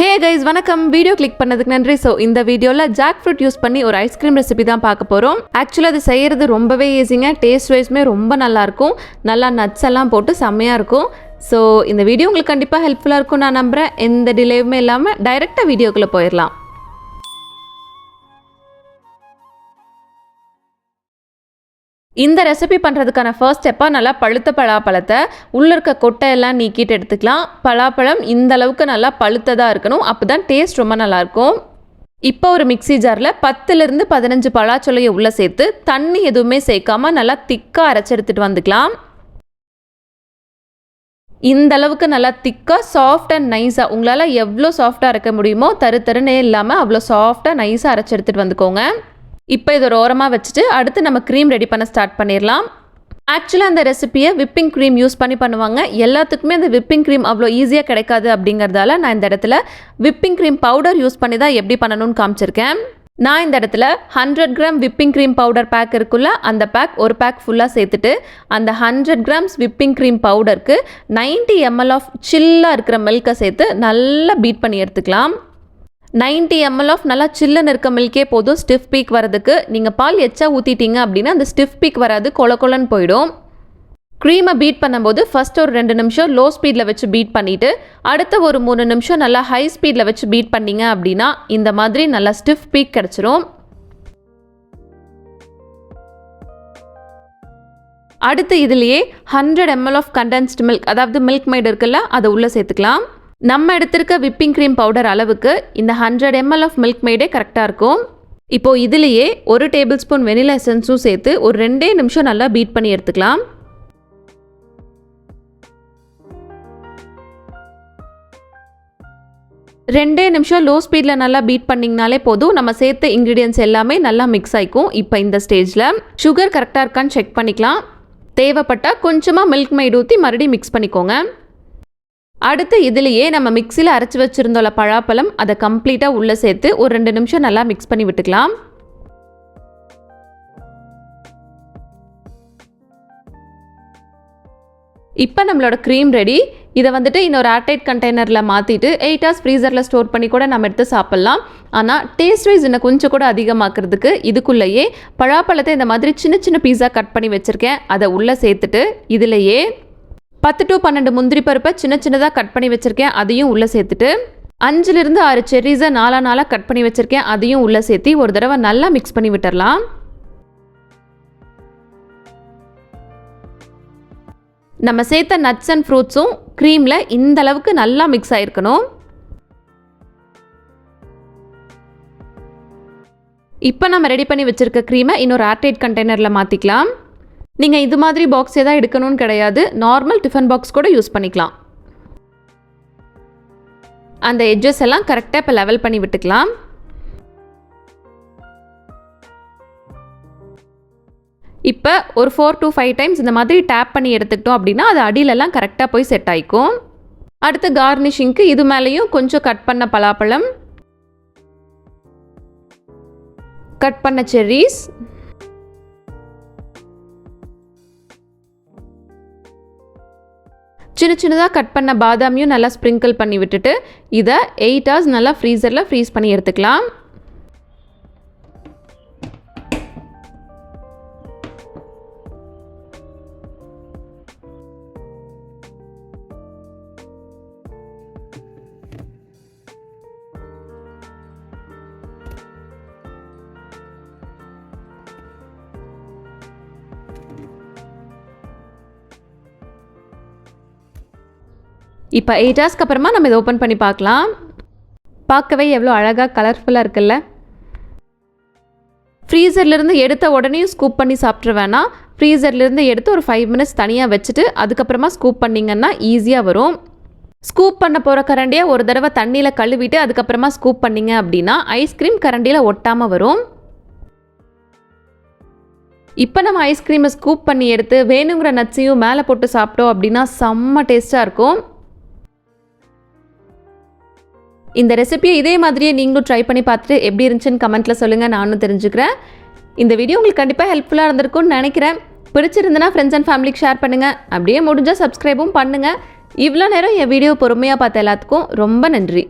Hey guys வணக்கம். Video click பண்ணதுக்கு நன்றி. ஸோ இந்த வீடியோவில் ஜாக் ஃப்ரூட் யூஸ் பண்ணி ஒரு ஐஸ்கிரீம் ரெசிபி தான் பார்க்க போகிறோம். ஆக்சுவலாக அது செய்கிறது ரொம்பவே ஈஸிங்க. டேஸ்ட் வைஸ்மே ரொம்ப நல்லாயிருக்கும். நல்லா நட்ஸ் எல்லாம் போட்டு செம்மையாக இருக்கும். ஸோ இந்த வீடியோ உங்களுக்கு கண்டிப்பாக ஹெல்ப்ஃபுல்லாக இருக்கும் நான் நம்புகிறேன். எந்த டிலேவுமே இல்லாமல் டைரெக்டாக வீடியோக்குள்ளே போயிடலாம். இந்த ரெசிபி பண்ணுறதுக்கான ஃபர்ஸ்ட் ஸ்டெப்பாக நல்லா பழுத்த பலாப்பழத்தை உள்ளே இருக்க கொட்டையெல்லாம் நீக்கிட்டு எடுத்துக்கலாம். பலாப்பழம் இந்த அளவுக்கு நல்லா பழுத்ததாக இருக்கணும். அப்போ தான் டேஸ்ட் ரொம்ப நல்லாயிருக்கும். இப்போ ஒரு மிக்சி ஜாரில் 10லிருந்து 15 பலாச்சொலையை உள்ளே சேர்த்து தண்ணி எதுவுமே சேர்க்காம நல்லா திக்காக அரைச்செடுத்துட்டு வந்துக்கலாம். இந்த அளவுக்கு நல்லா திக்காக சாஃப்ட் அண்ட் நைஸாக உங்களால் எவ்வளோ சாஃப்டாக அரைக்க முடியுமோ தருத்தருன்னே இல்லாமல் அவ்வளோ சாஃப்டாக நைஸாக அரைச்செடுத்துட்டு வந்துக்கோங்க. இப்போ இது ஒரு ஓரமாக வச்சுட்டு அடுத்து நம்ம க்ரீம் ரெடி பண்ண ஸ்டார்ட் பண்ணிடலாம். ஆக்சுவலாக அந்த ரெசிபியை விப்பிங் க்ரீம் யூஸ் பண்ணி பண்ணுவாங்க. எல்லாத்துக்குமே அந்த விப்பிங் க்ரீம் அவ்வளோ ஈஸியாக கிடைக்காது அப்படிங்கிறதால நான் இந்த இடத்துல விப்பிங் க்ரீம் பவுடர் யூஸ் பண்ணி தான் எப்படி பண்ணணும்னு காமிச்சிருக்கேன். நான் இந்த இடத்துல 100 gram whipping cream powder pack இருக்குல்ல, அந்த பேக் ஒரு பேக் ஃபுல்லாக சேர்த்துட்டு அந்த 100 கிராம்ஸ் விப்பிங் க்ரீம் பவுடருக்கு 90 ml ஆஃப் சில்லாக இருக்கிற மில்கை சேர்த்து நல்லா பீட் பண்ணி எடுத்துக்கலாம். 90 ml ஆஃப் நல்லா சில்லுன்னு இருக்க மில்கே போதும் ஸ்டிஃப் பீக் வரதுக்கு. நீங்கள் பால் எச்சா ஊற்றிட்டீங்க அப்படின்னா அந்த ஸ்டிஃப் பீக் வராது, கொலன்னு போயிடும். க்ரீமை பீட் பண்ணும்போது ஃபஸ்ட் ஒரு 2 நிமிஷம் லோ ஸ்பீடில் வச்சு பீட் பண்ணிவிட்டு அடுத்த ஒரு 3 நிமிஷம் நல்லா ஹை ஸ்பீடில் வச்சு பீட் பண்ணிங்க அப்படின்னா இந்த மாதிரி நல்லா ஸ்டிஃப் பீக் கிடச்சிரும். அடுத்து இதுலேயே 100 ml ஆஃப் கண்டென்ஸ்டு மில்க், அதாவது மில்க் மெய்டு இருக்குல்ல, அதை உள்ளே சேர்த்துக்கலாம். நம்ம எடுத்திருக்க விப்பிங் க்ரீம் பவுடர் அளவுக்கு இந்த 100 ml ஆஃப் மில்க் மெய்டே கரெக்டாக இருக்கும். இப்போது இதுலேயே 1 டேபிள் ஸ்பூன் வெனிலா எசன்ஸும் சேர்த்து ஒரு 2 நிமிஷம் நல்லா பீட் பண்ணி எடுத்துக்கலாம். ரெண்டே நிமிஷம் லோ ஸ்பீடில் நல்லா பீட் பண்ணிங்கனாலே போதும். நம்ம சேர்த்த இன்க்ரீடியன்ஸ் எல்லாமே நல்லா மிக்ஸ் ஆகிக்கும். இப்போ இந்த ஸ்டேஜில் சுகர் கரெக்டாக இருக்கான்னு செக் பண்ணிக்கலாம். தேவைப்பட்டால் கொஞ்சமாக மில்க் மெய்டு ஊற்றி மறுபடியும் மிக்ஸ் பண்ணிக்கோங்க. அடுத்து இதுலேயே நம்ம மிக்சியில் அரைச்சி வச்சுருந்தோம்ல பழாப்பழம், அதை கம்ப்ளீட்டாக உள்ளே சேர்த்து ஒரு 2 நிமிஷம் நல்லா மிக்ஸ் பண்ணி விட்டுக்கலாம். இப்போ நம்மளோட க்ரீம் ரெடி. இதை வந்துட்டு இன்னொரு ஏர்டைட் கண்டெய்னரில் மாற்றிட்டு 8 hours ஃப்ரீசரில் ஸ்டோர் பண்ணி கூட நம்ம எடுத்து சாப்பிட்லாம். ஆனால் டேஸ்ட் வைஸ் இன்னும் கொஞ்சம் கூட அதிகமாக்குறதுக்கு இதுக்குள்ளேயே பழாப்பழத்தை இந்த மாதிரி சின்ன சின்ன பீஸா கட் பண்ணி வச்சுருக்கேன். அதை உள்ளே சேர்த்துட்டு இதிலேயே 10 to 12 முந்திரி பருப்பை சின்ன சின்னதாக கட் பண்ணி வச்சுருக்கேன். அதையும் உள்ளே சேர்த்துட்டு 5லிருந்து 6 செர்ரீஸை நாலாக கட் பண்ணி வச்சுருக்கேன். அதையும் உள்ளே சேர்த்து ஒரு தடவை நல்லா மிக்ஸ் பண்ணி விட்டுடலாம். நம்ம சேர்த்த நட்ஸ் அண்ட் ஃப்ரூட்ஸும் க்ரீமில் இந்த அளவுக்கு நல்லா மிக்ஸ் ஆகிருக்கணும். இப்போ நம்ம ரெடி பண்ணி வச்சுருக்க க்ரீமை இன்னொரு ஏர்டைட் கண்டெய்னரில் மாற்றிக்கலாம். நீங்கள் இது மாதிரி பாக்ஸே தான் எடுக்கணும்னு கிடையாது, நார்மல் டிஃபன் பாக்ஸ் கூட யூஸ் பண்ணிக்கலாம். அந்த எட்ஜஸ் எல்லாம் கரெக்டாக இப்போ லெவல் பண்ணி விட்டுக்கலாம். இப்போ ஒரு 4 to 5 டைம்ஸ் இந்த மாதிரி டேப் பண்ணி எடுத்துக்கிட்டோம் அப்படின்னா அது அடியிலெல்லாம் கரெக்டாக போய் செட் ஆகிக்கும். அடுத்து கார்னிஷிங்க்கு இது மேலேயும் கொஞ்சம் கட் பண்ண பலாப்பழம், கட் பண்ண செர்ரீஸ், சின்ன சின்னதாக கட் பண்ண பாதாமியும் நல்லா ஸ்ப்ரிங்கிள் பண்ணி விட்டுட்டு இதை 8 hours நல்லா ஃப்ரீசரில் ஃப்ரீஸ் பண்ணி எடுத்துக்கலாம். இப்போ 8 hours அப்புறமா நம்ம இதை ஓப்பன் பண்ணி பார்க்கலாம். பார்க்கவே எவ்வளோ அழகாக கலர்ஃபுல்லாக இருக்குல்ல. ஃப்ரீசர்லேருந்து எடுத்த உடனேயும் ஸ்கூப் பண்ணி சாப்பிட்ற வேணாம். ஃப்ரீசர்லேருந்து எடுத்து ஒரு 5 minutes தனியாக வச்சுட்டு அதுக்கப்புறமா ஸ்கூப் பண்ணிங்கன்னா ஈஸியாக வரும். ஸ்கூப் பண்ண போகிற கரண்டியை ஒரு தடவை தண்ணியில் கழுவிட்டு அதுக்கப்புறமா ஸ்கூப் பண்ணிங்க அப்படின்னா ஐஸ்கிரீம் கரண்டியில் ஒட்டாமல் வரும். இப்போ நம்ம ஐஸ்கிரீமை ஸ்கூப் பண்ணி எடுத்து வேணுங்கிற நட்ஸையும் மேலே போட்டு சாப்பிட்டோம் அப்படின்னா செம்ம டேஸ்ட்டாக இருக்கும். இந்த ரெசிபியை இதே மாதிரியே நீங்களும் ட்ரை பண்ணி பார்த்துட்டு எப்படி இருந்துச்சுன்னு கமெண்ட்டில் சொல்லுங்கள், நானும் தெரிஞ்சுக்கிறேன். இந்த வீடியோ உங்களுக்கு கண்டிப்பாக ஹெல்ப்ஃபுல்லாக இருந்திருக்கும்னு நினைக்கிறேன். பிடிச்சிருந்தனா ஃப்ரெண்ட்ஸ் அண்ட் ஃபேமிலிக்கு ஷேர் பண்ணுங்கள். அப்படியே முடிஞ்சால் சப்ஸ்கிரைபும் பண்ணுங்கள். இவ்வளோ நேரம் என் வீடியோ பொறுமையாக பார்த்த எல்லாத்துக்கும் ரொம்ப நன்றி.